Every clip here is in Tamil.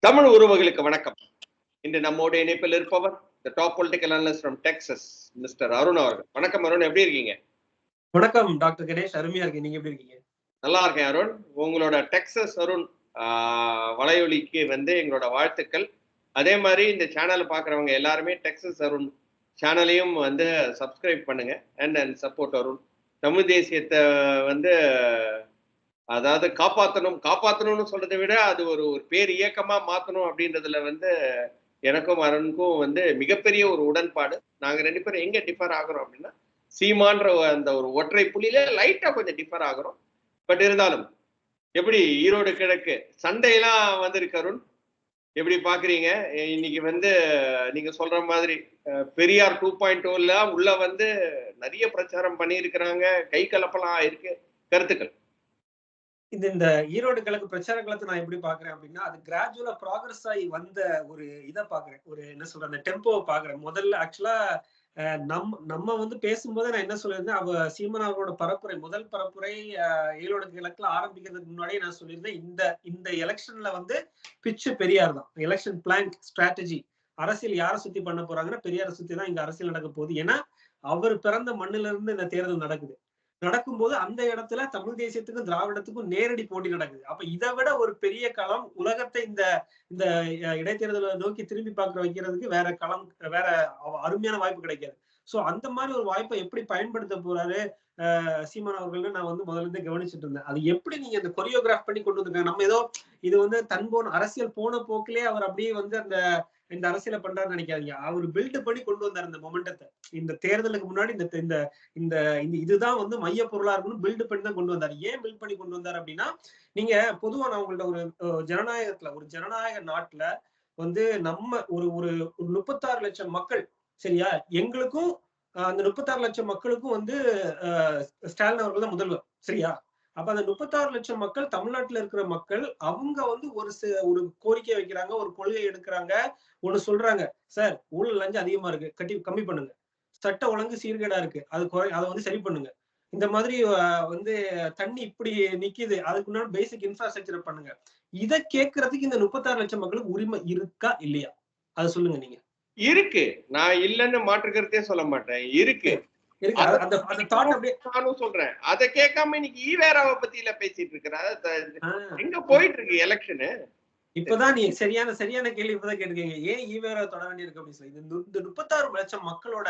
தமிழ் உறவுகளுக்கு வணக்கம். இன்று நம்மோட இணைப்பில் இருப்பவர் the top political analyst from Texas, mister Arun அவர்கள். வணக்கம் அருண், எப்படி இருக்கீங்க? வணக்கம் டாக்டர் கணேஷ், அருமையா இருக்கீங்க. நீங்க எப்படி இருக்கீங்க? நல்லா இருக்கேன் அருண். உங்களோட டெக்சஸ் அருண் வலையொலிக்கு எங்களோட வாழ்த்துக்கள். அதே மாதிரி இந்த சேனலை பார்க்குறவங்க எல்லாருமே டெக்சஸ் அருண் சேனலையும் சப்ஸ்கிரைப் பண்ணுங்க அண்ட் சப்போர்ட் அருண். தமிழ் தேசியத்தை அதாவது காப்பாற்றணும்னு சொல்றதை விட அது ஒரு பேர் இயக்கமா மாற்றணும் அப்படின்றதுல எனக்கும் அருணுக்கும் மிகப்பெரிய ஒரு உடன்பாடு. நாங்க ரெண்டு பேரும் எங்க டிஃபர் ஆகிறோம் அப்படின்னா, சீமான்ற அந்த ஒரு ஒற்றை புள்ளியில லைட்டா கொஞ்சம் டிஃபர் ஆகிறோம். பட் இருந்தாலும் எப்படி ஈரோடு கிழக்கு சண்டையெல்லாம் வந்திருக்கு அருண், எப்படி பாக்குறீங்க? இன்னைக்கு நீங்க சொல்ற மாதிரி பெரியார் 2.0 உள்ள நிறைய பிரச்சாரம் பண்ணி இருக்கிறாங்க, கை கலப்பெல்லாம் ஆயிருக்கு. கருத்துக்கள் இந்த ஈரோடு கிழக்கு பிரச்சார காலத்தை நான் எப்படி பாக்குறேன் அப்படின்னா, அது கிராஜுவலா ப்ராக்ரஸ் ஆகி வந்த ஒரு இதை பாக்குறேன். ஒரு என்ன சொல்ற அந்த டெம்போவை பாக்குறேன். முதல்ல ஆக்சுவலா நம்ம பேசும்போது நான் என்ன சொல்லியிருந்தேன், சீமான் அவர்களோட பரப்புரை, முதல் பரப்புரை ஈரோடு கிழக்குல ஆரம்பிக்கிறதுக்கு முன்னாடியே நான் சொல்லியிருந்தேன், இந்த எலெக்ஷன்ல பிச்சு பெரியார் தான். எலெக்ஷன் பிளான் ஸ்ட்ராட்டஜி, அரசியல் யாரை சுத்தி பண்ண போறாங்கன்னா பெரியாரை சுத்தி தான் இங்க அரசியல் நடக்க போகுது. ஏன்னா அவர் பிறந்த மண்ணில இருந்து இந்த தேர்தல் நடக்கும்போது அந்த இடத்துல தமிழ் தேசியத்துக்கும் திராவிடத்துக்கும் நேரடி போட்டி நடக்குது. அப்ப இதை விட ஒரு பெரிய களம் உலகத்தை இந்த இடைத்தேர்தலை நோக்கி திரும்பி பார்க்க வைக்கிறதுக்கு வேற களம், வேற அருமையான வாய்ப்பு கிடைக்காது. சோ அந்த மாதிரி ஒரு வாய்ப்பை எப்படி பயன்படுத்த போறாரு சீமான் அவர்கள் நான் முதல்ல இருந்து கவனிச்சுட்டு இருந்தேன். அது எப்படி நீங்க இந்த கொரியோகிராஃப் பண்ணி கொண்டு வந்திருக்காங்க. நம்ம ஏதோ இது தன்போன அரசியல் போன போக்கிலே அவர் அப்படியே இந்த அரசியலை பண்றாருன்னு நினைக்காதீங்க. அவர் பில்ட் பண்ணி கொண்டு வந்தார் இந்த மொமெண்டத்தை. இந்த தேர்தலுக்கு முன்னாடி இந்த இதுதான் மைய பொருளா இருக்குன்னு பில்ட் பண்ணி தான் கொண்டு வந்தார். ஏன் பில்ட் பண்ணி கொண்டு வந்தார் அப்படின்னா, நீங்க பொதுவா நான் உங்கள்ட்ட ஒரு ஜனநாயக நாட்டுல நம்ம ஒரு 36 லட்சம் மக்கள், சரியா? எங்களுக்கும் அந்த 36 லட்சம் மக்களுக்கும் ஸ்டாலின் அவர்கள் தான் முதல்வர், சரியா? அப்ப அந்த 36 லட்சம் மக்கள், தமிழ்நாட்டுல இருக்கிற மக்கள், அவங்க ஒரு கோரிக்கை வைக்கிறாங்க, ஒரு கொள்கை எடுக்கிறாங்க, ஒண்ணு சொல்றாங்க, சார் ஊழல் லஞ்சம் அதிகமா இருக்கு, கம்மி பண்ணுங்க. சட்ட ஒழுங்கு சீர்கேடா இருக்கு, அதை சரி பண்ணுங்க. இந்த மாதிரி தண்ணி இப்படி நிக்குது, அதுக்கு முன்னாடி பேசிக் இன்ஃப்ராஸ்ட்ரக்சர் பண்ணுங்க. இதை கேட்கறதுக்கு இந்த 36 லட்சம் மக்களுக்கு உரிமை இருக்கா இல்லையா? அதை சொல்லுங்க நீங்க. இருக்கு, நான் இல்லைன்னு மாற்றுக்கிறதே சொல்ல மாட்டேன், இருக்கு. நானும் சொல்றேன், அதை கேட்காம இன்னைக்கு ஈவேராவை பத்தியில பேசிட்டு இருக்கிறாரு. எங்க போயிட்டு இருக்கு எலெக்ஷனு? இப்பதான் நீ சரியான கேள்வி இப்பதான் கேட்டுக்கீங்க. ஏன் ஈவேரா தொட வேண்டியிருக்கு அப்படின்னு சொல்லி. இந்த 36 லட்சம் மக்களோட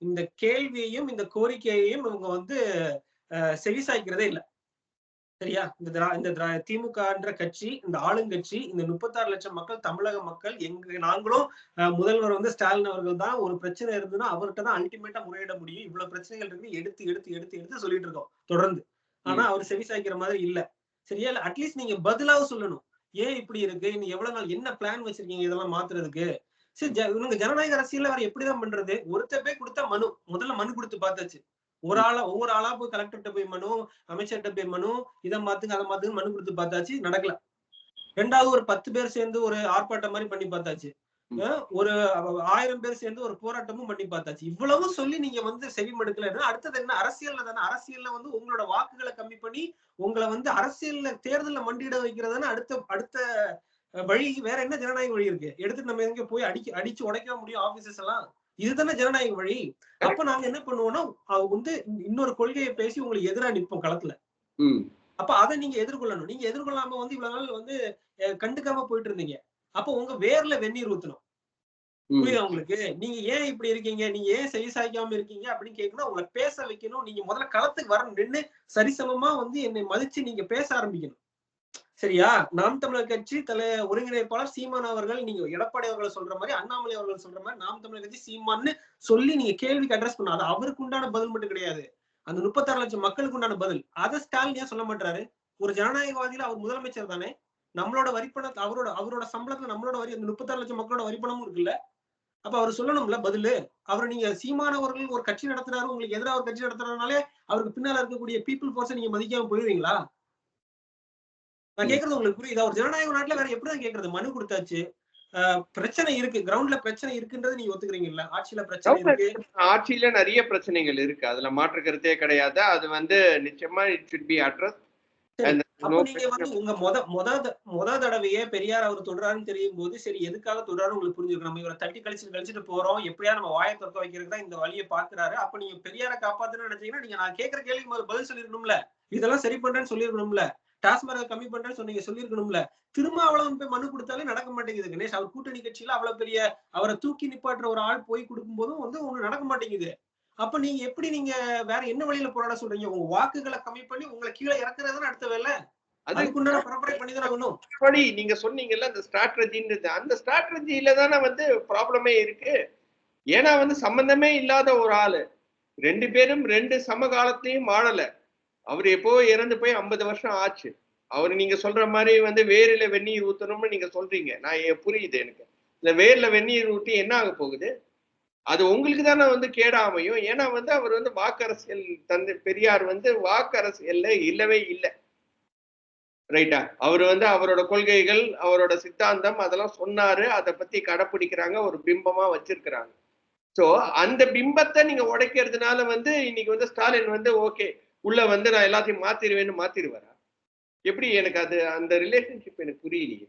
இந்த கேள்வியையும் இந்த கோரிக்கையையும் இவங்க செவிசாய்க்கிறதே இல்லை, சரியா? இந்த திமுகன்ற கட்சி, இந்த ஆளுங்கட்சி, இந்த 36 லட்சம் மக்கள், தமிழக மக்கள், நாங்களும் முதல்வர் ஸ்டாலின் அவர்கள் தான், ஒரு பிரச்சனை இருந்ததுன்னா அவர்கிட்ட தான் அல்டிமேட்டா முறையிட முடியும். இவ்வளவு பிரச்சனைகள் இருக்கு, எடுத்து சொல்லிட்டு இருக்கோம் தொடர்ந்து. ஆனா அவர் செவிசாய்க்கிற மாதிரி இல்ல, சரியா? அட்லீஸ்ட் நீங்க பதிலாவது சொல்லணும். ஏன் இப்படி இருக்கு, நீ எவ்வளவு நாள் என்ன பிளான் வச்சிருக்கீங்க இதெல்லாம் மாத்துறதுக்கு? சரி, இவங்க ஜனநாயக அரசியல் வேற எப்படிதான் பண்றது? ஒருத்த போய் கொடுத்தா முதல்ல மனு கொடுத்து பார்த்தாச்சு. ஒவ்வொரு ஆளா போய் கலெக்டர்கிட்ட போய் மனு, அமைச்சர்கிட்ட போய் மனு, இதை மாத்துங்க அதை மாத்துங்க மனு கொடுத்து பார்த்தாச்சு, நடக்கல. ரெண்டாவது ஒரு 10 பேர் சேர்ந்து ஒரு ஆர்ப்பாட்டம் மாதிரி பண்ணி பார்த்தாச்சு, ஒரு 1000 பேர் சேர்ந்து ஒரு போராட்டமும் பண்ணி பார்த்தாச்சு. இவ்வளவு சொல்லி நீங்க செவி மடுக்கல. அடுத்தது என்ன? அரசியல்ல தானே. அரசியல்ல உங்களோட வாக்குகளை கம்மி பண்ணி உங்களை அரசியல்ல தேர்தல்ல மண்டியிட வைக்கிறதுன்னு அடுத்த வழி வேற என்ன ஜனநாயக வழி இருக்கு? எடுத்துட்டு நம்ம எங்க போய் அடிச்சு உடைக்க முடியும் ஆபீசஸ் எல்லாம்? இதுதானே ஜனநாயக வழி. அப்ப நாங்க என்ன பண்ணுவோம்னா, இன்னொரு கொள்கையை பேசி உங்களுக்கு எதிராக நிற்போம் களத்துல. அப்ப அதை நீங்க எதிர்கொள்ளணும். நீங்க எதிர்கொள்ளாம இவ்வளவு நாள் கண்டுக்காம போயிட்டு இருந்தீங்க. அப்ப உங்க வேர்ல வெந்நீர் ஊத்தணும். புரியுதா உங்களுக்கு? நீங்க ஏன் இப்படி இருக்கீங்க, நீங்க ஏன் செவிசாய்க்காம இருக்கீங்க அப்படின்னு கேட்கணும். உங்களை பேச வைக்கணும். நீங்க முதல்ல களத்துக்கு வரணும். நின்று சரிசமமா என்னை மதிச்சு நீங்க பேச ஆரம்பிக்கணும், சரியா? நாம் தமிழர் கட்சி ஒருங்கிணைப்பாளர் சீமான் அவர்கள், நீங்க எடப்பாடி அவர்களை சொல்ற மாதிரி, அண்ணாமலை அவர்கள் சொல்ற மாதிரி, நாம் தமிழர் கட்சி சீமான்னு சொல்லி நீங்க கேள்விக்கு அட்ரஸ் பண்ண, அது அவருக்கு உண்டான பதில் மட்டும் கிடையாது, அந்த 36 லட்சம் மக்களுக்கு உண்டான பதில். அதை ஸ்டாலின் ஏன் சொல்ல மாட்டாரு? ஒரு ஜனநாயகவாதியில அவர் முதலமைச்சர் தானே. நம்மளோட வரிப்பணத்தை, அவரோட சம்பளத்துல நம்மளோட வரி, அந்த 36 லட்சம் மக்களோட வரிப்பணமும் இருக்குல்ல. அப்ப அவர் சொல்லணும்ல பதிலு. அவர் நீங்க சீமானவர்கள் ஒரு கட்சி நடத்துறாரு, உங்களுக்கு எதிராக ஒரு கட்சி நடத்துறதுனாலே அவருக்கு பின்னால இருக்கக்கூடிய பீப்புள் போர்ஸை நீங்க மதிக்காம போயிருவீங்களா? நான் கேக்குறது உங்களுக்கு புரியுதா? ஒரு ஜனநாயக நாட்டுல வேற எப்படிதான் கேக்குறது? மனு கொடுத்தாச்சு, பிரச்சனை இருக்கு, கிரவுண்ட்ல பிரச்சனை இருக்குன்றது நீங்க ஒத்துக்கிறீங்கல்ல? ஆட்சியில பிரச்சனை இருக்கு, ஆட்சியில நிறைய பிரச்சனைகள் இருக்கு, அதுல மாற்று கருத்தே கிடையாது. அது நிச்சயமா இட் ஷுட் பி அட்ரஸ். அப்ப நீங்க வந்து உங்க முத தடவையே பெரியார் அவர் தொடராருன்னு தெரியும் போது சரி எதுக்காக தொடராரு உங்களுக்கு புரிஞ்சிருக்கு. நம்ம இவரை தட்டி கழிச்சுட்டு போறோம், எப்படியா நம்ம வாயை திறக்க வைக்கிறதுக்கு தான் இந்த வழியை பாக்குறாரு. அப்ப நீங்க பெரியாரை காப்பாத்துன்னு நினைச்சீங்கன்னா நீங்க நான் கேட்கிற கேள்விக்கு பதில் சொல்லிருக்கணும்ல. இதெல்லாம் சரி பண்றேன்னு சொல்லிருக்கணும்ல. டாஸ்மார்க் கம்மி பண்றேன்னு சொன்னீங்க, சொல்லிருக்கணும்ல. திருமாவளவன் போய் மனு கொடுத்தாலே நடக்க மாட்டேங்குது கணேஷ். அவர் கூட்டணி கட்சியில அவ்வளவு பெரிய அவரை தூக்கி நிப்பாட்டுற ஒரு ஆள் போய் கொடுக்கும் போதும் வந்து ஒண்ணு நடக்க மாட்டேங்குது. அப்ப நீங்க எப்படி நீங்க வேற என்ன வழியில போராட சொல்றீங்க? உங்க வாக்குகளை கம்மி பண்ணி உங்களை கீழே இறக்குறதுன்னு அடுத்த வேலை. அதுக்குண்டான பரப்புரை பண்ணி தான் ஆகணும். நீங்க சொன்னீங்கல்ல அந்த ஸ்ட்ராட்டஜின்றது, அந்த ஸ்ட்ராட்டஜில தானே வந்து ப்ராப்ளமே இருக்கு. ஏன்னா வந்து சம்பந்தமே இல்லாத ஒரு ஆளு 2 பேரும் 2 சமகாலத்தையும் ஆளல. அவர் எப்போ இறந்து போய் 50 வருஷம் ஆச்சு. அவர் நீங்க சொல்ற மாதிரி வந்து வேரில வெந்நீர் ஊத்தணும்னு நீங்க சொல்றீங்க. நான் புரியுது எனக்கு. இந்த வேர்ல வெந்நீர் ஊத்தி என்ன ஆக போகுது? அது உங்களுக்கு தானே வந்து கேடா அமையும். ஏன்னா வந்து அவர் வந்து வாக்கரசியல் தந்தை பெரியார் வந்து வாக்கரசியல்ல இல்லவே இல்லை. ரைட்டா? அவர் வந்து அவரோட கொள்கைகள், அவரோட சித்தாந்தம் அதெல்லாம் சொன்னாரு. அதை பத்தி கடைப்பிடிக்கிறாங்க, ஒரு பிம்பமா வச்சிருக்கிறாங்க. சோ அந்த பிம்பத்தை நீங்க உடைக்கிறதுனால வந்து இன்னைக்கு வந்து ஸ்டாலின் வந்து ஓகே உள்ள வந்து நான் எல்லாத்தையும் மாத்திருவேன்னு மாத்திருவாரா? எப்படி? எனக்கு அது அந்த ரிலேஷன்ஷிப் எனக்கு புரியலையே.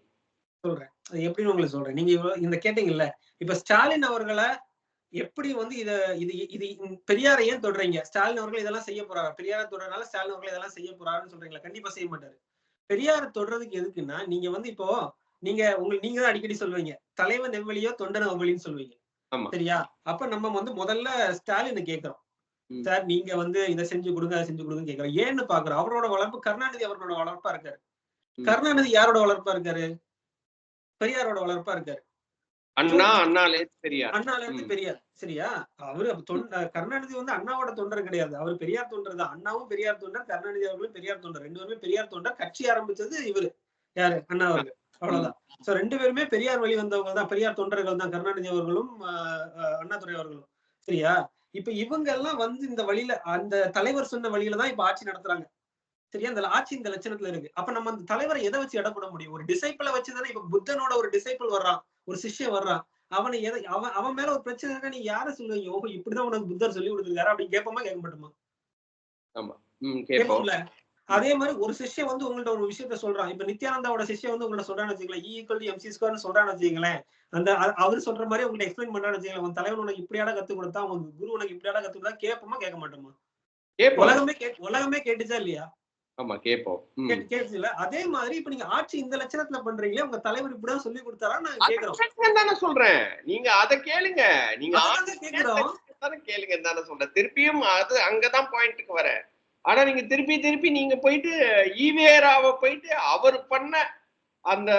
சொல்றேன். அது எப்படின்னு உங்களுக்கு சொல்றேன். நீங்க இந்த கேட்டீங்கல்ல, இப்ப ஸ்டாலின் அவர்களை எப்படி வந்து இது பெரியாரை ஏன் தொடறீங்க? ஸ்டாலின் அவர்கள் இதெல்லாம் செய்ய போறாரு. பெரியாரை தொடறனால ஸ்டாலின் அவர்கள் இதெல்லாம் செய்ய போறாருன்னு சொல்றீங்களா? கண்டிப்பா செய்ய மாட்டாரு. பெரியாரை தொடறதுக்கு எதுக்குன்னா, நீங்க வந்து இப்போ நீங்க தான் அடிக்கடி சொல்லுவீங்க. தலைவன் எவ்வளியோ தொண்டன் அவ்வளின்னு சொல்லுவீங்க. சரியா? அப்ப நம்ம வந்து முதல்ல ஸ்டாலினை கேட்கிறோம். சார் நீங்க வந்து இதை செஞ்சு கொடுங்க, அதை செஞ்சு கொடுங்கன்னு கேட்கிறோம். ஏன்னு பாக்குறோம். அவரோட வளர்ப்பு கருணாநிதி அவர்களோட வளர்ப்பா இருக்காரு. கருணாநிதி யாரோட வளர்ப்பா இருக்காரு? பெரியாரோட வளர்ப்பா இருக்காரு. அண்ணால இருந்து பெரியார். சரியா? அவரு கருணாநிதி வந்து அண்ணாவோட தொண்டர் கிடையாது. அவர் பெரியார் தொண்டர் தான். அண்ணாவும் பெரியார் தொண்டர், கருணாநிதி அவர்களும் பெரியார் தொண்டர். 2 பேருமே பெரியார் தொண்டர். கட்சி ஆரம்பிச்சது இவரு யாரு? அண்ணா அவர்கள். அவ்வளவுதான். சோ 2 பேருமே பெரியார் வழி வந்தவங்க தான். பெரியார் தொண்டர்கள் தான் கருணாநிதி அவர்களும் அண்ணாதுரை அவர்களும். சரியா? இப்ப இவங்க எல்லாம் வந்து இந்த வழியில அந்த தலைவர் சொன்ன வழியில தான் இப்ப ஆட்சி நடத்துறாங்க. சரியா? அந்த ஆட்சி இந்த லட்சணத்துல இருக்கு. அப்ப நம்ம அந்த தலைவரை எதை வச்சு எடை போட முடியும்? ஒரு டிசைப்பிளை வச்சுதானே. இப்ப புத்தனோட ஒரு டிசைப்பிள் வர்றான், ஒரு சிஷ்யன் வர்றான். அவனை அவன் மேல ஒரு பிரச்சனை இருக்கா, நீ யார சொல்லுவீங்க? ஓஹோ இப்படிதான் உனக்கு புத்தர் சொல்லி கொடுத்துருக்காரு அப்படின்னு கேட்போமா கேட்க மாட்டோமா? கேட்போம்ல. அதே மாதிரி ஒரு சிஷ்யன் வந்து உங்கள்ட்ட ஒரு விஷயத்த சொல்றான். இப்ப நித்யானந்தாவோட சிஷ்யன் வந்து உங்கள்ட்ட சொல்றான்னு வச்சுக்கலாம், E=mc² சொல்றான்னு வச்சுங்களேன். அந்த அவர் சொல்ற மாதிரி உங்கள்ட்ட எக்ஸ்பிளைன் பண்றான்னு வச்சுக்கலாம், உன் தலைவன் உனக்கு இப்படியாடா கத்து கொடுத்தா, உன் குரு உனக்கு இப்படியாடா கத்து கொடுத்தா, கேட்போமா கேட்க மாட்டோமா? உலகமே கேட்டுச்சா இல்லையா? ஆமா கேட்போம். கேட்டுச்சுல. அதே மாதிரி இப்ப நீங்க ஆட்சி இந்த லட்சணத்துல பண்றீங்களே, உங்க தலைவர் இப்படிதான் சொல்லி கொடுத்தாரா நான் கேக்குறோம். தானே சொல்றேன். நீங்க அதை கேளுங்க. நீங்க கேளுங்க தானே சொல்றேன். திருப்பியும் அது அங்கதான் பாயிண்ட்டுக்கு வர. ஆனா நீங்க திருப்பி நீங்க போயிட்டு ஈவேராவை போயிட்டு அவர் பண்ண அந்த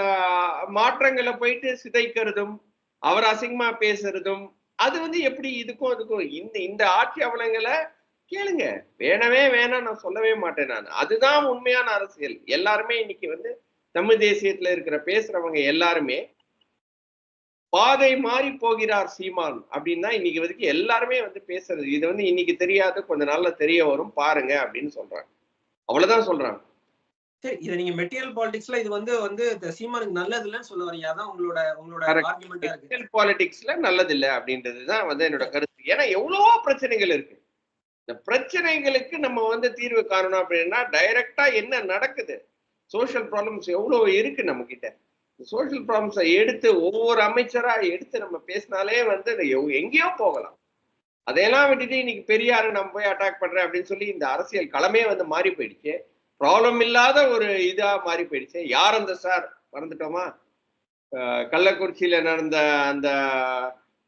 மாற்றங்களை போயிட்டு சிதைக்கிறதும், அவர் அசிங்கமா பேசுறதும், அது வந்து எப்படி இதுக்கும் அதுக்கும் இந்த ஆட்சி அவலங்களை கேளுங்க. வேணவே வேணாம் நான் சொல்லவே மாட்டேன். நான் அதுதான் உண்மையான அரசியல். எல்லாருமே இன்னைக்கு வந்து தமிழ் தேசியத்துல இருக்கிற பேசுறவங்க எல்லாருமே பாதை மாறி போகிறார் சீமான் அப்படின்னு தான் இன்னைக்கு வரைக்கும் எல்லாருமே வந்து பேசுறது. இது வந்து இன்னைக்கு தெரியாது, கொஞ்ச நாள்ல தெரிய வரும் பாருங்க அப்படின்னு சொல்றாங்க. அவ்வளவுதான் சொல்றாங்க. சரி, இத நீங்க மெட்டீரியல் பாலிடிக்ஸ்ல இது வந்து சீமானுக்கு நல்லது இல்லைன்னு சொல்ல வரீங்க. அதான் உங்களோட ஆர்குமெண்டா இருக்கு. மெட்டீரியல் பாலிடிக்ஸ்ல நல்லது இல்லை அப்படின்றதுதான் வந்து என்னோட கருத்து. ஏன்னா எவ்வளவோ பிரச்சனைகள் இருக்கு. இந்த பிரச்சனைகளுக்கு நம்ம வந்து தீர்வு காணணும் அப்படின்னா டைரக்டா என்ன நடக்குது, சோசியல் ப்ராப்ளம்ஸ் எவ்வளவு இருக்கு நம்ம கிட்ட. சோசியல் ப்ராப்ளம்ஸை எடுத்து ஒவ்வொரு அமைச்சரா எடுத்து நம்ம பேசினாலே வந்து எங்கேயோ போகலாம். அதையெல்லாம் விட்டுட்டு இன்னைக்கு பெரியாரு நம்ம போய் அட்டாக் பண்றேன் அப்படின்னு சொல்லி இந்த அரசியல் களமே வந்து மாறி போயிடுச்சு. ப்ராப்ளம் இல்லாத ஒரு இதா மாறி போயிடுச்சு. யார் அந்த சார் மறந்துட்டோமா? கள்ளக்குறிச்சியில நடந்த அந்த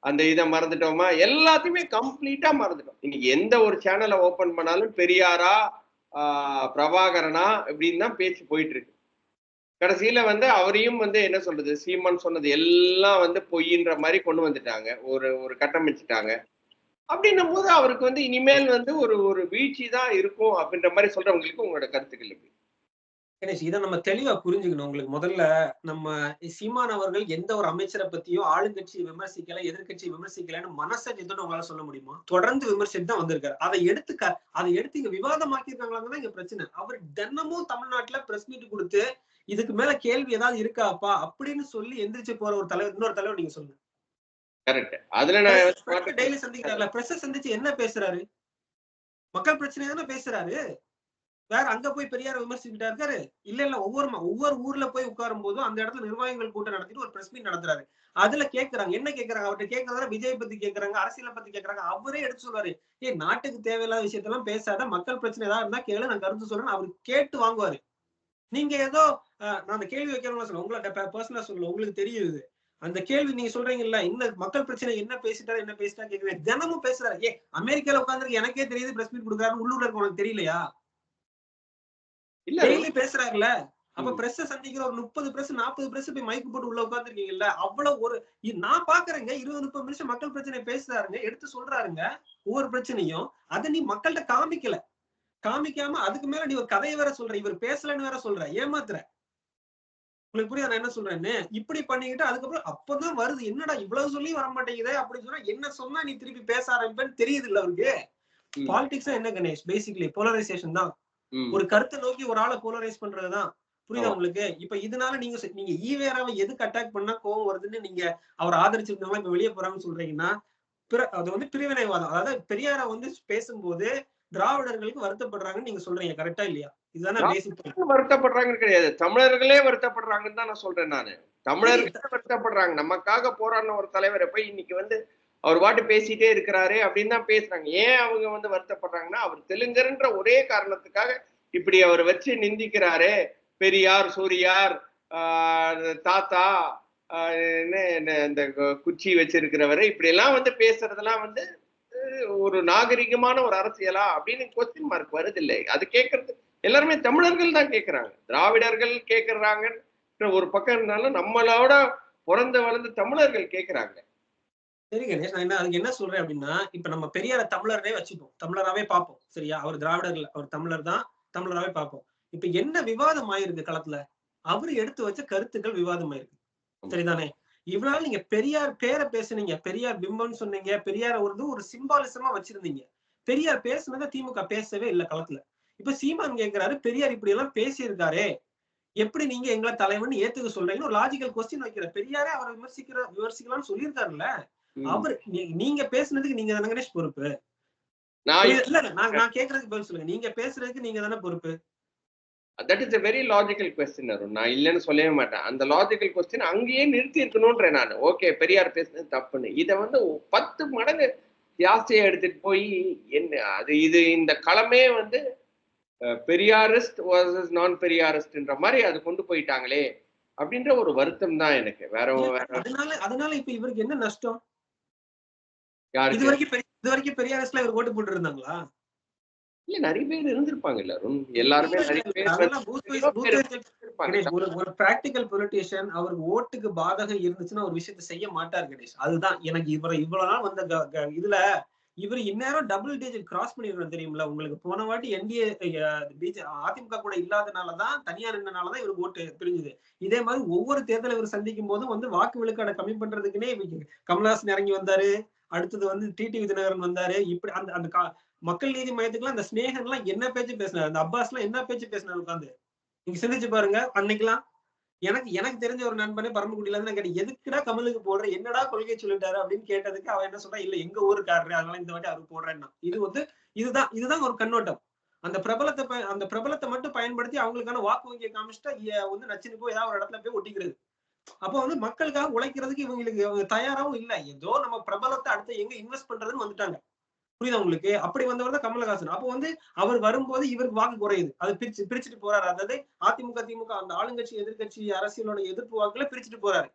அந்த இதை மறந்துட்டோமா? எல்லாத்தையுமே கம்ப்ளீட்டா மறந்துட்டோம். இன்னைக்கு எந்த ஒரு சேனலை ஓபன் பண்ணாலும் பெரியாரா பிரபாகரனா இப்படின்னு தான் பேச்சு போயிட்டு இருக்கு. கடைசியில வந்து அவரையும் வந்து என்ன சொல்றது, சீமான் சொன்னது எல்லாம் வந்து பொய்ன்ற மாதிரி கொண்டு வந்துட்டாங்க, ஒரு கட்டமைச்சிட்டாங்க. அப்படின்னும் போது அவருக்கு வந்து இனிமேல் வந்து ஒரு வீழ்ச்சி தான் இருக்கும் அப்படின்ற மாதிரி சொல்றவங்களுக்கு உங்களோட கருத்துக்கள் எப்படி? கணேஷ், இதை நம்ம தெளிவா புரிஞ்சுக்கணும். உங்களுக்கு முதல்ல நம்ம சீமான் அவர்கள் எந்த ஒரு அமைச்சரை பத்தியும் ஆளுங்கட்சியை விமர்சிக்கல, எதிர்கட்சியை விமர்சிக்கலன்னு மனசஜத்தோட உங்களால சொல்ல முடியுமா? தொடர்ந்து விமர்சித்து தான் வந்திருக்காரு. அதை எடுத்து இங்க விவாதமாக்கிருக்காங்களான்னு இங்க பிரச்சனை. அவர் தினமும் தமிழ்நாட்டுல பிரஸ் மீட் கொடுத்து இதுக்கு மேல கேள்வி ஏதாவது இருக்காப்பா அப்படின்னு சொல்லி எந்திரிச்சு போற ஒரு தலைவர், இன்னொரு தலைவர் நீங்க சொல்லுங்க. கரெக்ட். அதுல நான் டெய்லி சந்திக்கிறாருல, பிரஸ் சந்திச்சு என்ன பேசுறாரு? மக்கள் பிரச்சனை தானே பேசுறாரு. வேற அங்க போய் பெரியார விமர்சிக்கிட்டா இருக்காரு. இல்ல ஒவ்வொரு ஊர்ல போய் உட்காரும் போதும் அந்த இடத்துல நிர்வாகிகள் கூட்டம் நடத்திட்டு ஒரு பிரஸ் மீட் நடத்துறாரு. அதுல கேக்குறாங்க, என்ன கேக்குறாங்க, அவர்கிட்ட கேட்கறத விஜய் பத்தி கேக்குறாங்க, அரசியலை பத்தி கேக்குறாங்க. அவரே எடுத்து சொல்றாரு, நாட்டுக்கு தேவையில்லாத விஷயத்தெல்லாம் பேசாத, மக்கள் பிரச்சனை ஏதாவது இருந்தா கேளு, நான் கருத்து சொல்றேன். அவரு கேட்டு வாங்குவாரு. நீங்க ஏதோ நான் அந்த கேள்வி வைக்கிறவங்க சொல்ல, உங்களை பர்சனலா சொல்லல, உங்களுக்கு தெரியுது அந்த கேள்வி நீங்க சொல்றீங்கல்ல, இந்த மக்கள் பிரச்சனை என்ன பேசிட்டாரு என்ன பேசிட்டா கேக்குறேன். தினமும் பேசுறாரு. அமெரிக்கால உட்கார்ந்து எனக்கே தெரியுது பிரஸ் மீட் கொடுக்குறாரு, உள்ளூர்ல இருக்க உனக்கு தெரியலையா? இல்ல டெய்லி பேசுறாருல. அப்ப பிரஸ் சந்திக்கிற ஒரு 30 பிரஸ் 40 பிரஸ் போய் மைக்கு போட்டு உள்ள உட்கார்ந்துருக்கீங்கல்ல, அவ்வளவு ஒரு நான் பாக்குறேங்க 20-30 நிமிஷம் மக்கள் பிரச்சனை பேசுறாருங்க, எடுத்து சொல்றாருங்க ஒவ்வொரு பிரச்சனையும். அதை நீ மக்கள்கிட்ட காமிக்கல. காமிக்காம அதுக்கு மேல நீ ஒரு கதையை வேற சொல்ற, இவர் பேசலன்னு வேற சொல்ற, ஏமாத்துற. உங்களுக்கு புரியுதா நான் என்ன சொல்றேன்னு? இப்படி பண்ணிக்கிட்டு அதுக்கப்புறம் அப்பதான் வருது, என்னடா இவ்வளவு சொல்லி வர மாட்டேங்குதே அப்படின்னு சொன்னா, என்ன சொன்னா நீ திருப்பி பேச ஆரம்பிப்பேன்னு தெரியுது இல்ல அவருக்கு. பாலிடிக்ஸ் என்ன கணேஷ்? பேசிக்கலி போலரைசேஷன் தான். ஒரு கருத்தை நோக்கி ஒரு ஆளை போலரைஸ் பண்றதுதான். புரியுதா உங்களுக்கு? இப்ப இதனால நீங்க ஈவேராவை எதுக்கு அட்டாக் பண்ணா கோவம் வருதுன்னு நீங்க அவர் ஆதரிச்சிருந்தவங்க இப்ப வெளியே போறாங்கன்னு சொல்றீங்கன்னா, அது வந்து பிரிவினைவாதம். அதாவது பெரியார வந்து பேசும்போது திராவிடர்களுக்கு வருத்தப்படுறாங்கன்னு நீங்க சொல்றீங்க, கரெக்டா இல்லையா? இதுதானே பேசிக். வருத்தப்படுறாங்கன்னு கிடையாது, தமிழர்களே வருத்தப்படுறாங்கன்னு தான் நான் சொல்றேன். நானு தமிழர்களே வருத்தப்படுறாங்க. நமக்காக போராடின ஒரு தலைவரை போய் இன்னைக்கு வந்து அவர் பாட்டு பேசிட்டே இருக்கிறாரு அப்படின்னு தான் பேசுறாங்க. ஏன் அவங்க வந்து வருத்தப்படுறாங்கன்னா, அவர் தெலுங்கர்ன்ற ஒரே காரணத்துக்காக இப்படி அவர் வச்சு நிந்திக்கிறாரு. பெரியார், சூரியார், தாத்தா, இந்த குச்சி வச்சிருக்கிறவரை இப்படி எல்லாம் வந்து பேசுறதெல்லாம் வந்து ஒரு நாகரிகமான ஒரு அரசியலா அப்படின்னு கொஸ்டின் மார்க் வருது இல்லை. அது கேட்கறது எல்லாருமே தமிழர்கள் தான் கேட்கிறாங்க, திராவிடர்கள் கேட்கறாங்க ஒரு பக்கம் இருந்தாலும் நம்மளோட பிறந்த வளர்ந்த தமிழர்கள் கேட்கிறாங்க. சரி கணேஷ், நான் அதுக்கு என்ன சொல்றேன் அப்படின்னா, இப்ப நம்ம பெரியார தமிழரே வச்சுப்போம், தமிழராவே பார்ப்போம். சரியா? அவர் திராவிடர்கள், அவர் தமிழர் தான், தமிழராவே பார்ப்போம். இப்ப என்ன விவாதம் ஆயிருக்கு களத்துல? அவரு எடுத்து வச்ச கருத்துக்கள் விவாதம் ஆயிருக்கு. சரிதானே? இவ்வளவு நீங்க பெரியார் பேரை பேசுனீங்க, பெரியார் பிம்பம்னு சொன்னீங்க, பெரியார ஒரு சிம்பாலிசமா வச்சிருந்தீங்க. பெரியார் பேசுனதை திமுக பேசவே இல்லை களத்துல. இப்ப சீமான் கேட்கிறாரு, பெரியார் இப்படி எல்லாம் பேசியிருக்காரே, எப்படி நீங்க எங்களை தலைவன் ஏத்துக்க சொல்றீங்கன்னு ஒரு லாஜிக்கல் கொஸ்டின் வைக்கிற. பெரியாரே அவரை விமர்சிக்கலாம்னு சொல்லியிருக்காருல்ல. அவர் நீங்க பேசுனதுக்கு நீங்க தானே கணேஷ் பொறுப்பு? நான் கேட்கறதுக்கு பதில் சொல்லுங்க. நீங்க பேசுறதுக்கு நீங்க தானே பொறுப்பு? That is a very logical question Arun. நான் இல்லைன்னு சொல்லவே மாட்டேன். அந்த லாஜிக்கல் கொஸ்டின் அங்கேயே நிறுத்தி இருக்கணும்ன்றேன் நான். ஓகே, பெரியார் பேசுனது தப்புன்னு. இதை வந்து 10 மடங்கு ஜாஸ்தியா எடுத்துட்டு போய் என்ன அது இது இந்த களமே வந்து பெரியாரிஸ்ட் வர்சஸ் நான் பெரியாரிஸ்ட்ன்ற மாதிரி அது கொண்டு போயிட்டாங்களே அப்படின்ற ஒரு வருத்தம் தான் எனக்கு. வேற அதனால இப்ப இவருக்கு என்ன நஷ்டம்? இது வரைக்கும் பெரியாரிஸ்ட்ல இவர் ஓட்டு போட்டு இருந்தாங்களா? இல்ல, நிறைய பேர் இருந்திருப்பாங்கல்ல அருண். எல்லாருமே ஒரு பிராக்டிகல் பொலிட்டிஷியன் அவருக்கு ஓட்டுக்கு பாதகம் இருந்துச்சுன்னா ஒரு விஷயத்தை செய்ய மாட்டார் கணேஷ். அதுதான் எனக்கு இவ்வளவு நாள் வந்த இதுல இவர் இந்நேரம் டபுள் டிஜிட் கிராஸ் பண்ணிருக்கணும் தெரியுமில்ல உங்களுக்கு. போன வாட்டி என்டிஏ அதிமுக கூட இல்லாதனாலதான், தனியார் இருந்தனாலதான் இவருக்கு ஓட்டு பிரிஞ்சுது. இதே மாதிரி ஒவ்வொரு தேர்தலை இவர் சந்திக்கும் போதும் வந்து வாக்கு விழுக்காடை கம்மி பண்றதுக்குன்னே கமல்ஹாசன் இறங்கி வந்தாரு. அடுத்தது வந்து டிடிவி தினகரன் வந்தாரு. இப்படி அந்த மக்கள் நீதி மையத்துக்குலாம் அந்த ஸ்நேகன் எல்லாம் என்ன பேச்சு பேசினாரு, அந்த அப்பாஸ் எல்லாம் என்ன பேச்சு பேசினாரு உட்காந்து. நீங்க சிந்திச்சு பாருங்க. அன்னைக்கெல்லாம் எனக்கு தெரிஞ்ச ஒரு நண்பனே பரமக்குடியில இருந்து கேட்டேன், எதுக்குடா கமலுக்கு போடுற, என்னடா கொள்கை சொல்லிட்டாரு அப்படின்னு கேட்டதுக்கு அவன் என்ன சொல்றான், இல்ல எங்க ஊருக்காரரு அதனால இந்த வாட்டி அவருக்கு போடுறேன்னா. இதுதான் ஒரு கண்ணோட்டம். அந்த பிரபலத்தை மட்டும் பயன்படுத்தி அவங்களுக்கான வாக்கு வங்கியை காமிச்சிட்டா வந்து நச்சுன்னு போய் ஏதாவது ஒரு இடத்துல போய் ஒட்டிக்கிறது. அப்போ வந்து மக்களுக்காக உழைக்கிறதுக்கு இவங்களுக்கு தயாராவும் இல்ல. ஏதோ நம்ம பிரபலத்தை அடுத்து எங்க இன்வெஸ்ட் பண்றதுன்னு வந்துட்டாங்க. புரியுதா உங்களுக்கு? அப்படி வந்தவர் தான் கமலஹாசன். அப்போ வந்து அவர் வரும்போது இவருக்கு வாக்கு குறையுது. அது பிரிச்சுட்டு போறாரு. அதாவது அதிமுக திமுக அந்த ஆளுங்கட்சி எதிர்கட்சி அரசியலோட எதிர்ப்பு வாக்குல பிரிச்சுட்டு போறாரு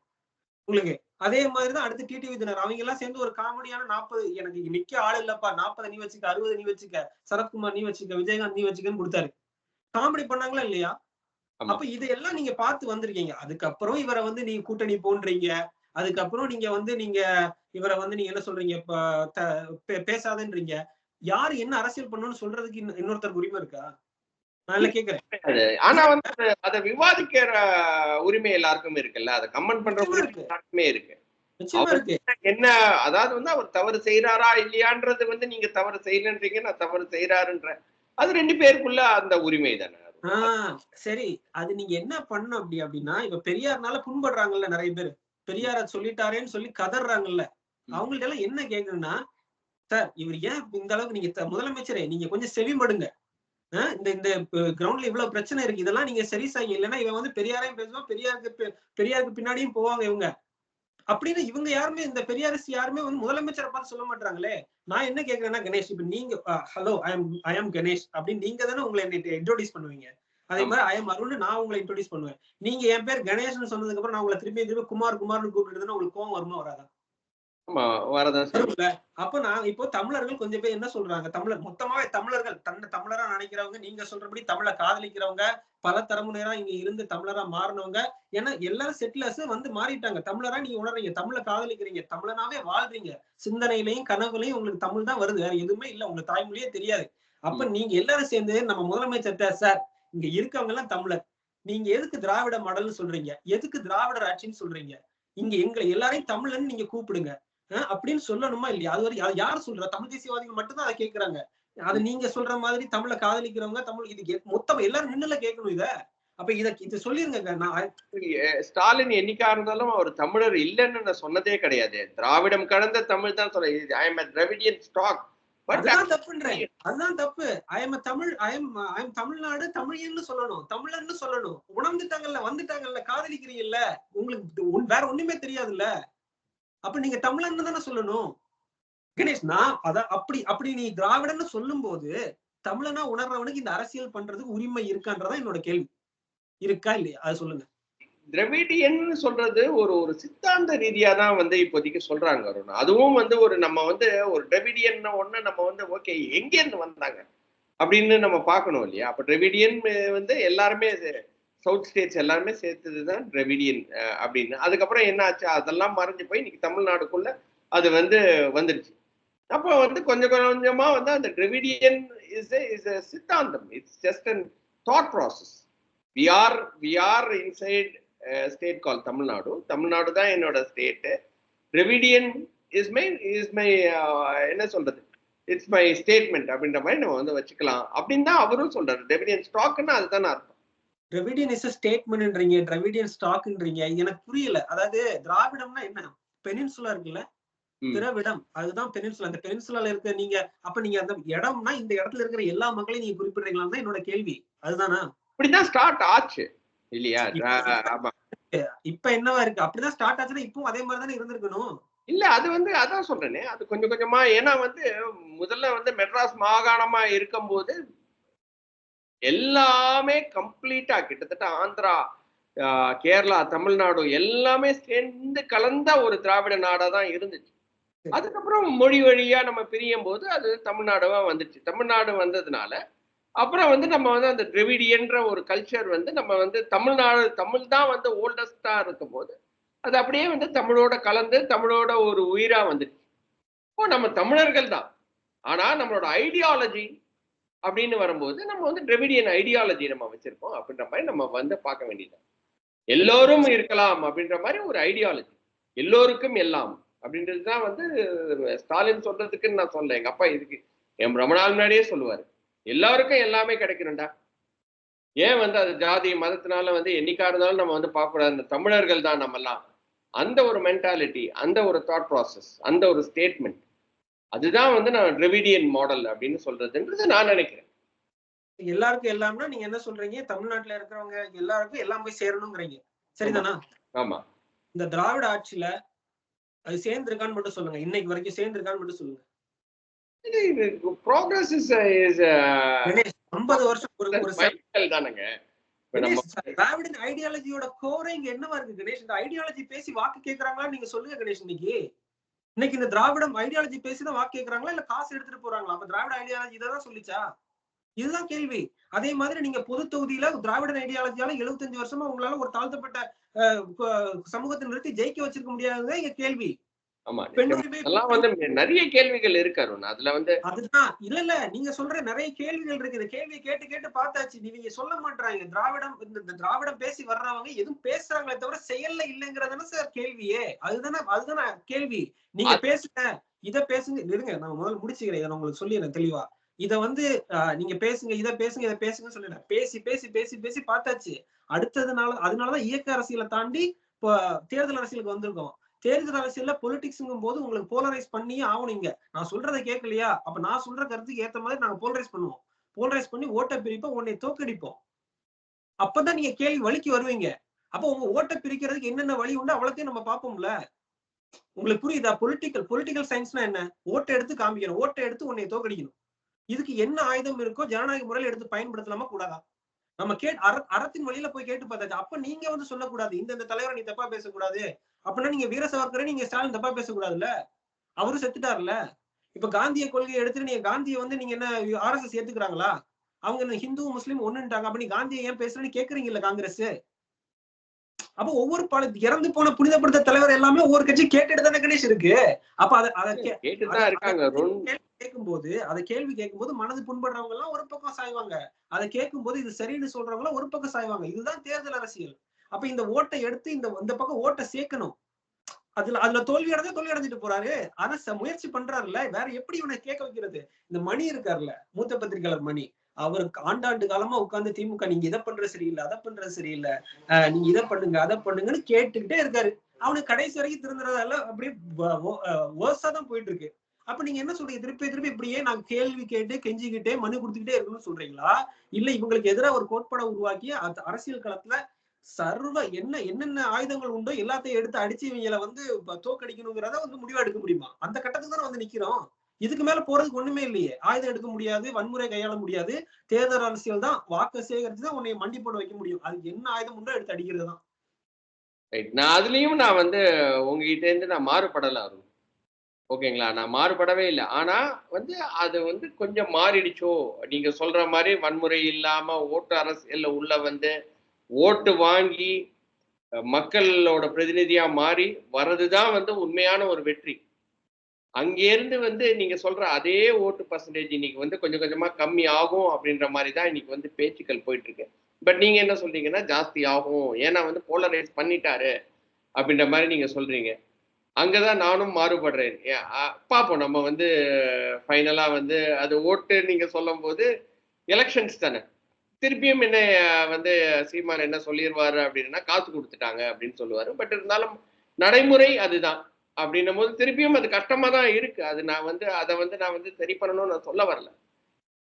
உங்களுக்கு. அதே மாதிரிதான் அடுத்து டிடிவி தினகரன் அவங்க எல்லாம் சேர்ந்து ஒரு காமெடியான 40 எனக்கு நிக்க ஆள் இல்லப்பா, 40 நீ வச்சுக்க, 60 நீ வச்சுக்க, சரத்குமார் நீ வச்சுக்க, விஜயகாந்த் நீ வச்சுக்கன்னு கொடுத்தாரு. காமெடி பண்ணாங்களா இல்லையா? அப்ப இதையெல்லாம் நீங்க பார்த்து வந்திருக்கீங்க. அதுக்கப்புறம் இவரை வந்து நீங்க கூட்டணி போன்றீங்க. அதுக்கப்புறம் நீங்க இவரை வந்து நீங்க என்ன சொல்றீங்க, பேசாதன்றீங்க. யாரு என்ன அரசியல் பண்ணணும்னு சொல்றதுக்கு இன்னொருத்தருக்கு உரிமை இருக்கா? நான் கேக்குறேன். ஆனா வந்து அதை விவாதிக்கிற உரிமை எல்லாருக்கும் இருக்குல்ல, அதை கமெண்ட் பண்ற உரிமை எல்லாருக்குமே இருக்கு. என்ன அதாவது வந்து அவர் தவறு செய்யறாரா இல்லையான்றது வந்து நீங்க தவறு செய்யலன்றீங்க, நான் தவறு செய்யறாருன்ற அது 2 பேருக்குள்ள அந்த உரிமை தானே. சரி, அது நீங்க என்ன பண்ணணும் அப்படின்னா, இப்ப பெரியார்னால புண்படுறாங்கல்ல நிறைய பேர், பெரியார சொல்லிட்டாரேன்னு சொல்லி கதறாங்கல்ல, அவங்கள்ட்ட எல்லாம் என்ன கேக்குறேன்னா, சார் இவர் ஏன் இந்த அளவுக்கு நீங்க முதலமைச்சரே நீங்க கொஞ்சம் செவிமடுங்க. இந்த இந்த கிரவுண்ட்ல இவ்வளவு பிரச்சனை இருக்கு, இதெல்லாம் நீங்க சரி செய்ய, இல்லைன்னா இவன் வந்து பெரியாரையும் பேசுவான், பெரியாருக்கு பின்னாடியும் போவாங்க இவங்க அப்படின்னு. இவங்க யாருமே, இந்த பெரியாரிஸ்ட் யாருமே வந்து முதலமைச்சரை பார்த்து சொல்ல மாட்டாங்களே. நான் என்ன கேக்குறேன்னா கணேஷ், இப்ப நீங்க ஹலோ ஐ எம் கணேஷ் அப்படின்னு நீங்க தானே உங்களை இன்ட்ரோடியூஸ் பண்ணுவீங்க. அதே மாதிரி ஐ எம் அருண் நான் உங்களை இன்ட்ரோடியூஸ் பண்ணுவேன். நீங்க என் பேர் கணேஷ்னு சொன்னதுக்கு அப்புறம் நான் உங்களை திருப்பி குமார் குமார்னு கூப்பிட்டுருந்தேன்னா உங்களுக்கு கோவம் வருமா வராதா? ஆமா, வரதான் செய்யும். அப்ப நான் இப்போ தமிழர்கள் கொஞ்சம் பேர் என்ன சொல்றாங்க, தமிழர் மொத்தமாவே தமிழர்கள் தன்னை தமிழரா நினைக்கிறவங்க, நீங்க சொல்றபடி தமிழை காதலிக்கிறவங்க, பல தலைமுறையா இங்க இருந்து தமிழரா மாறினவங்க, ஏன்னா எல்லாரும் செட்டிலர்ஸ் வந்து மாறிட்டாங்க. தமிழரா நீங்க உணர்றீங்க, தமிழை காதலிக்கிறீங்க, தமிழனாவே வாழ்றீங்க, சிந்தனையிலையும் கனவுலையும் உங்களுக்கு தமிழ் தான் வருது, வேற எதுவுமே இல்ல, உங்களுக்கு தாய்மொழியே தெரியாது. அப்ப நீங்க எல்லாரும் சேர்ந்து நம்ம முதலமைச்சர்கிட்ட, சார் இங்க இருக்கவங்க எல்லாம் தமிழர், நீங்க எதுக்கு திராவிட மாடல்னு சொல்றீங்க, எதுக்கு திராவிடர் ஆட்சின்னு சொல்றீங்க, இங்க எங்களை எல்லாரையும் தமிழன்னு நீங்க கூப்பிடுங்க அப்படின்னு சொல்லணுமா இல்லையா? அது வரை யார் சொல்றா? தமிழ் தேசியவாதிகள் மட்டும்தான் அதை கேட்கிறாங்க. அது நீங்க சொல்ற மாதிரி தமிழை காதலிக்கிறவங்க, தமிழ் இது மொத்தம் எல்லாரும் நின்னுல கேட்கணும் இத. அப்ப இத சொல்லிருங்க. ஸ்டாலின் என்னைக்கா இருந்தாலும் அவர் தமிழர் இல்லைன்னு நான் சொன்னதே கிடையாது. திராவிடம் கடந்த தமிழ் தான் சொல்ல. I am Dravidian stock. அதுதான் தப்புன்றேன். அதுதான் தப்பு. ஐ எம் தமிழ்நாடு தமிழன்னு சொல்லணும், தமிழன்னு சொல்லணும். உணர்ந்துட்டாங்கல்ல, வந்துட்டாங்கல்ல, காதலிக்கிறீங்கல்ல, உங்களுக்கு வேற ஒண்ணுமே தெரியாதுல்ல, அப்ப நீங்க தமிழன்னு தானே சொல்லணும். கணேஷ், நான் அப்படி நீ திராவிடன்னு சொல்லும் போது தமிழனா உணர்றவனுக்கு இந்த அரசியல் பண்றதுக்கு உரிமை இருக்கான்றதான் என்னோட கேள்வி. இருக்கா இல்லையா அதை சொல்லுங்க. திராவிடியன் சொல்றது ஒரு சித்தாந்த ரீதியா தான் வந்து இப்போதைக்கு சொல்றாங்க அருண். அதுவும் வந்து நம்ம வந்து ஒரு திராவிடியன் ஒண்ணு நம்ம வந்து ஓகே எங்க இருந்து வந்தாங்க அப்படின்னு நம்ம பார்க்கணும் இல்லையா? அப்ப திராவிடியன் வந்து எல்லாருமே சவுத் ஸ்டேட்ஸ் எல்லாருமே சேர்த்ததுதான் திராவிடியன் அப்படின்னு. அதுக்கப்புறம் என்ன ஆச்சு, அதெல்லாம் மறைஞ்சு போய் இன்னைக்கு தமிழ்நாடுக்குள்ள அது வந்து வந்துருச்சு. அப்போ வந்து கொஞ்சம் கொஞ்சமா வந்து அந்த திராவிடியன் இஸ் சித்தாந்தம். It's just an thought process. we are inside a state called Tamil Nadu தான் என்னோட ஸ்டேட். திராவிடியன் is my என்ன சொல்றது, இட்ஸ் மை ஸ்டேட்மெண்ட் அப்படின்ற மாதிரி நம்ம வந்து வச்சுக்கலாம் அப்படின்னு தான் அவரும் சொல்றாரு. திராவிடியன் ஸ்டாக்னா அதுதான் அர்த்தம். திராவிடியன் இஸ் ஸ்டேட்மெண்ட்ன்றீங்க, திராவிடியன் ஸ்டாக்ன்றீங்க, எனக்கு புரியல. அதாவது திராவிடம்னா என்ன? பெனின்சுலா இருக்குல்ல, திராவிடம் அதுதான் பெனின்சுலா. அந்த பெனின்சுலால இருக்க நீங்க, அப்ப நீங்க அந்த இடம்னா இந்த இடத்துல இருக்கிற எல்லா மக்களையும் நீங்க குறிப்பிடுறீங்களான்னு தான் என்னோட கேள்வி. அதுதானா? இப்படிதான் ஸ்டார்ட் ஆச்சு இல்லையா? இப்ப என்னவா இருக்கு? அப்படிதான் ஸ்டார்ட் ஆச்சுன்னா இப்பவும் அதே மாதிரி தானே இருந்திருக்கணும். இல்ல, அது வந்து அதான் சொல்றேனே, அது கொஞ்சம் கொஞ்சமா. ஏன்னா வந்து முதல்ல வந்து மெட்ராஸ் மாகாணமா இருக்கும்போது எல்லாமே கம்ப்ளீட்டா கிட்டத்தட்ட ஆந்திரா, கேரளா, தமிழ்நாடு எல்லாமே சேர்ந்து கலந்த ஒரு திராவிட நாடா தான் இருந்துச்சு. அதுக்கப்புறம் மொழி வழியா நம்ம பிரியும் போது அது தமிழ்நாடுவா வந்துச்சு. தமிழ்நாடு வந்ததுனால அப்புறம் வந்து நம்ம வந்து அந்த திராவிடியன்ற ஒரு கல்ச்சர் வந்து நம்ம வந்து தமிழ் தான் வந்து ஓல்டஸ்டா இருக்கும் போது அது அப்படியே வந்து தமிழோட கலந்து தமிழோட ஒரு உயிரா வந்துச்சு. இப்போ நம்ம தமிழர்கள் தான். ஆனா நம்மளோட ஐடியாலஜி அப்படின்னு வரும்போது நம்ம வந்து திராவிடியன் ஐடியாலஜி நம்ம வச்சிருக்கோம் அப்படின்ற மாதிரி நம்ம வந்து பார்க்க வேண்டியது. எல்லோரும் இருக்கலாம் அப்படின்ற மாதிரி ஒரு ஐடியாலஜி, எல்லோருக்கும் எல்லாம் அப்படின்றது தான் வந்து ஸ்டாலின் சொல்றதுக்குன்னு நான் சொல்ல. எங்க அப்பா இதுக்கு ரொம்ப நாள் முன்னாடியே சொல்லுவாரு, எல்லாருக்கும் எல்லாமே கிடைக்கணும்டா. ஏன் வந்து அது ஜாதி மதத்தினால வந்து என்னைக்கா இருந்தாலும் நம்ம வந்து பார்க்கக்கூடாது, இந்த தமிழர்கள் தான் நம்மெல்லாம். அந்த ஒரு மென்டாலிட்டி, அந்த ஒரு தாட் ப்ராசஸ், அந்த ஒரு ஸ்டேட்மெண்ட், அதுதான் வந்து நான் திராவிடியன் மாடல் அப்படின்னு சொல்றதுன்றது நான் நினைக்கிறேன். எல்லாருக்கும் எல்லாம்னா நீங்க என்ன சொல்றீங்க? தமிழ்நாட்டுல இருக்கிறவங்க எல்லாருக்கும் எல்லாம் போய் சேரணுங்கிறீங்க, சரிதானா? ஆமா. இந்த திராவிட ஆட்சியில அது சேர்ந்திருக்கான்னு மட்டும் சொல்லுங்க. இன்னைக்கு வரைக்கும் சேர்ந்திருக்கான்னு மட்டும் சொல்லுங்க. progress is 50 வருஷம் ஒரு சைக்கிள் தானங்க. திராவிடன் ஐடியாலஜியோட கோரே இங்க என்னவா இருக்கு கணேஷ்? இந்த ஐடியாலஜி பேசி வாக்கு கேக்குறாங்களா நீங்க சொல்லுங்க கணேஷ். இன்னைக்கு இந்த திராவிடம் ஐடியாலஜி பேசிதான் வாக்கு கேக்குறாங்களா இல்ல காசு எடுத்துட்டு போறாங்களா? அப்ப திராவிட ஐடியாலஜி இதான் சொல்லிச்சா? இதுதான் கேள்வி. அதே மாதிரி நீங்க பொது தொகுதியில திராவிட ஐடியாலஜியால 75 வருஷமா உங்களால ஒரு தாழ்த்தப்பட்ட சமூகத்தை நிறுத்தி ஜெயிக்க வச்சிருக்க முடியாதுதான் எங்க கேள்வி. நிறைய கேள்விகள் இருக்கு அருண். அதுல வந்து அதுதான் இல்ல நீங்க சொல்ற நிறைய கேள்விகள் இருக்கு. இந்த கேள்வியை கேட்டு கேட்டு பார்த்தாச்சு. நீங்க சொல்ல மாட்டாங்க. இந்த திராவிடம் பேசி வர்றவங்க எதுவும் பேசுறாங்களே தவிர செயல்ல இல்லைங்கிறதான சார் கேள்வியே. அதுதானே கேள்வி. நீங்க பேசுங்க, இத பேசுங்க. இருங்க நான் முதல்ல முடிச்சுக்கிறேன். இதை நான் உங்களுக்கு சொல்லிடுறேன் தெளிவா. இத வந்து நீங்க பேசுங்க, இத பேசுங்க, இதை பேசுங்க சொல்லிடுறேன். பேசி பேசி பேசி பேசி பார்த்தாச்சு. அதனாலதான் இயக்க அரசியலை தாண்டி இப்போ தேர்தல் அரசியலுக்கு வந்திருக்கோம். தேர்தல் அரசியல்ல பொலிட்டிக்ஸ்ங்கும் போது உங்களுக்கு போலரைஸ் பண்ணியே ஆகணுங்க. நான் சொல்றதை கேட்கலையா? அப்ப நான் சொல்ற கருத்துக்கு ஏத்த மாதிரி நாங்க போலரைஸ் பண்ணுவோம். போலரைஸ் பண்ணி ஓட்டை பிரிப்போம், உன்னை தோக்கடிப்போம். அப்பதான் நீங்க கேள்வி வழிக்கு வருவீங்க. அப்ப உங்க ஓட்டை பிரிக்கிறதுக்கு என்னென்ன வழி உண்டு அவ்வளத்தையும் நம்ம பார்ப்போம்ல. உங்களுக்கு புரியுதா? பொலிட்டிக்கல் சயின்ஸ்னா என்ன? ஓட்டை எடுத்து காமிக்கணும். ஓட்டை எடுத்து உன்னை தோக்கடிக்கணும். இதுக்கு என்ன ஆயுதம் இருக்கோ ஜனநாயக முறையில எடுத்து பயன்படுத்தலாமா கூடாதா? நம்ம அறத்தின் வழியில போய் கேட்டு பார்த்தாச்சு. அப்ப நீங்க வந்து சொல்லக்கூடாது இந்த தலைவரை நீ தப்பா பேசக்கூடாது. அப்படின்னா நீங்க வீர சாவர்கரை நீங்க ஸ்டாலின் தப்பா பேசக்கூடாதுல்ல. அவரும் செத்துட்டாருல்ல. இப்ப காந்திய கொள்கையை எடுத்துட்டு நீங்க காந்தியை வந்து நீங்க என்ன ஆர்எஸ்எஸ் ஏத்துக்கிறாங்களா? அவங்க ஹிந்து முஸ்லீம் ஒண்ணுட்டாங்க. அப்ப நீ காந்தியை ஏன் பேசுறேன்னு கேக்குறீங்கல்ல காங்கிரஸ். அப்ப ஒவ்வொரு இறந்து போன புனிதப்படுத்த தலைவர் எல்லாமே ஒவ்வொரு கட்சி கேட்டுட்டு தானே கணேஷ் இருக்கு. அப்ப அதை கேள்வி கேட்கும்போது மனது புண்படுறவங்க எல்லாம் ஒரு பக்கம் சாய்வாங்க. அதை கேட்கும்போது இது சரின்னு சொல்றவங்க ஒரு பக்கம் சாய்வாங்க. இதுதான் தேர்தல் அரசியல். அப்ப இந்த ஓட்டை எடுத்து இந்த பக்கம் ஓட்டை சேர்க்கணும். அதுல தோல்வி அடைஞ்சிட்டு போறாரு. ஆனா முயற்சி பண்றாருல்ல. வேற எப்படி இவனை கேட்க வைக்கிறது? இந்த மணி இருக்காருல்ல, மூத்த பத்திரிகையாளர் மணி, அவருக்கு ஆண்டாண்டு காலமா உட்கார்ந்து திமுக நீங்க இதை பண்றது சரியில்லை, அதை பண்றது சரியில்லை, நீங்க இதை பண்ணுங்க அதை பண்ணுங்கன்னு கேட்டுக்கிட்டே இருக்காரு. அவனுக்கு கடைசி வரைக்கும் திருந்துறதால அப்படியே வேர்ஸா தான் போயிட்டு இருக்கு. அப்ப நீங்க என்ன சொல்றீங்க? திருப்பி இப்படியே நான் கேள்வி கேட்டு கெஞ்சிக்கிட்டே மனு கொடுத்துக்கிட்டே இருக்கணும்னு சொல்றீங்களா? இல்ல இவங்களுக்கு எதிராக ஒரு கோட்பாடை உருவாக்கி அரசியல் களத்துல என்னென்ன ஆயுதங்கள் உண்டோ எல்லாத்தையும் எடுத்து அடிச்சு இவங்களை வந்து தோக்கடிக்கணுங்கிறத வந்து முடிவா எடுக்க முடியுமா? அந்த கட்டத்துக்கு தானே வந்து நிக்கிறோம். இதுக்கு மேல போறதுக்கு ஒண்ணுமே இல்லையே. ஆயுதம் எடுக்க முடியாது, வன்முறை கையாள முடியாது. தேர்தல் அரசியல் தான், வாக்கு சேகரிச்சுதான் உன்னை மண்டி போட வைக்க முடியும். அது என்ன ஆயுதம் உண்டோ எடுத்து அடிக்கிறது தான். நான் அதுலயும் நான் வந்து உங்ககிட்ட இருந்து நான் மாறுபடல அருண். ஓகேங்களா? நான் மாறுபடவே இல்லை. ஆனா வந்து அது வந்து கொஞ்சம் மாறிடுச்சோ, நீங்க சொல்ற மாதிரி வன்முறை இல்லாம ஓட்டு அரசியல்ல உள்ள வந்து ஓட்டு வாங்கி மக்களோட பிரதிநிதியா மாறி வர்றதுதான் வந்து உண்மையான ஒரு வெற்றி. அங்கேருந்து வந்து நீங்க சொல்ற அதே ஓட்டு பர்சன்டேஜ் இன்னைக்கு வந்து கொஞ்சம் கொஞ்சமா கம்மி ஆகும் அப்படின்ற மாதிரி தான் இன்னைக்கு வந்து பேச்சுக்கள் போயிட்டு இருக்கு. பட் நீங்க என்ன சொல்றீங்கன்னா ஜாஸ்தி ஆகும், ஏன்னா வந்து போலரைஸ் பண்ணிட்டாரு அப்படின்ற மாதிரி நீங்க சொல்றீங்க. அங்கதான் நானும் மாறுபடுறேன். பார்ப்போம் நம்ம வந்து ஃபைனலா வந்து அது ஓட்டு நீங்க சொல்லும் போது எலெக்ஷன்ஸ் தானே. திருப்பியும் என்ன வந்து சீமான் என்ன சொல்லிடுவாரு அப்படின்னா காசு கொடுத்துட்டாங்க அப்படின்னு சொல்லுவாரு. பட் இருந்தாலும் நடைமுறை அதுதான் அப்படின்னும் போது திருப்பியும் அது கஷ்டமா தான் இருக்கு. அது நான் வந்து சரி பண்ணணும்னு நான் சொல்ல வரல.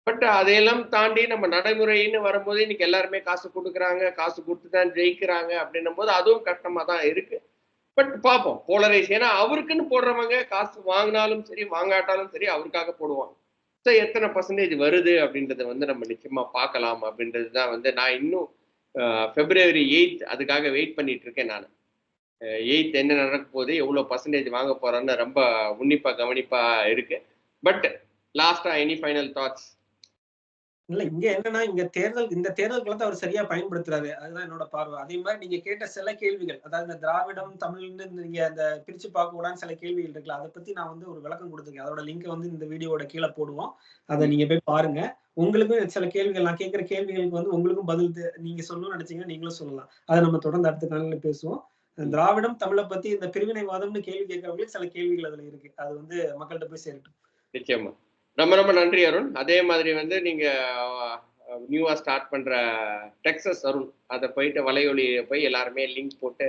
பட் அதையெல்லாம் தாண்டி நம்ம நடைமுறைன்னு வரும்போது இன்னைக்கு எல்லாருமே காசு கொடுக்குறாங்க, காசு கொடுத்து தான் ஜெயிக்கிறாங்க அப்படின்னும் போது அதுவும் கஷ்டமா தான் இருக்கு. பட் பார்ப்போம் போலரைஸ். ஏன்னா அவருக்குன்னு போடுறவங்க காசு வாங்கினாலும் சரி வாங்காட்டாலும் சரி அவருக்காக போடுவாங்க. ஸோ எத்தனை பர்சன்டேஜ் வருது அப்படின்றத வந்து நம்ம நிச்சயமா பார்க்கலாம் அப்படின்றது தான் வந்து நான் இன்னும் February 8 அதுக்காக வெயிட் பண்ணிட்டு இருக்கேன். நான் 8 என்ன நடக்க போகுது, எவ்வளோ பர்சன்டேஜ் வாங்க போறான்னு ரொம்ப உன்னிப்பா கவனிப்பா இருக்கு. பட் லாஸ்டா எனி ஃபைனல் தாட்ஸ்? இல்ல இங்க என்னன்னா இந்த தேர்தல் களத்தை அவர் சரியா பயன்படுத்துறாரு. அதுதான் என்னோட பார்வை. அதே மாதிரி நீங்க கேட்ட சில கேள்விகள், அதாவது இந்த திராவிடம் தமிழ்னு நீங்க அந்த பிரிச்சு பார்க்க கூடாதுன்னு சில கேள்விகள் இருக்குல்ல, அதை பத்தி நான் வந்து ஒரு விளக்கம் கொடுத்துருக்கேன். அதோட லிங்க் வந்து இந்த வீடியோட கீழே போடுவோம். அதை நீங்க போய் பாருங்க. உங்களுக்கும் சில கேள்விகள், நான் கேட்கிற கேள்விகளுக்கு வந்து உங்களுக்கும் பதில் நீங்க சொல்லணும்னு நினைச்சீங்கன்னா நீங்களும் சொல்லலாம். அதை நம்ம தொடர்ந்து அடுத்த காலையில பேசுவோம். திராவிடம் தமிழை பத்தி இந்த பிரிவினைவாதம்னு கேள்வி கேட்கறவங்களுக்கு சில கேள்விகள் அதுல இருக்கு. அது வந்து மக்கள்கிட்ட போய் சேரட்டும். நிச்சயமா. ரொம்ப ரொம்ப நன்றி அருண். அதே மாதிரி வந்து நீங்க நியூவா ஸ்டார்ட் பண்ற டெக்ஸஸ் அருண், அதை போயிட்டு வலையொலி போய் எல்லாருமே லிங்க் போட்டு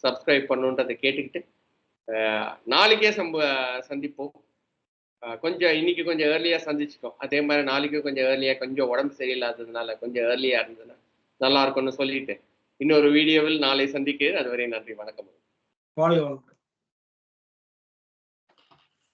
சப்ஸ்கிரைப் பண்ணுன்றதை கேட்டுக்கிட்டு நாளைக்கே சந்திப்போம். கொஞ்சம் இன்னைக்கு கொஞ்சம் ஏர்லியா சந்திச்சுக்கோம். அதே மாதிரி நாளைக்கும் கொஞ்சம் ஏர்லியா, கொஞ்சம் உடம்பு சரியில்லாததுனால கொஞ்சம் ஏர்லியா இருந்ததுன்னா நல்லா இருக்கும்னு சொல்லிட்டு இன்னொரு வீடியோவில் நாளை சந்திக்கிறேன். அதுவரை நன்றி, வணக்கம். வாழ்க வளமுடன்.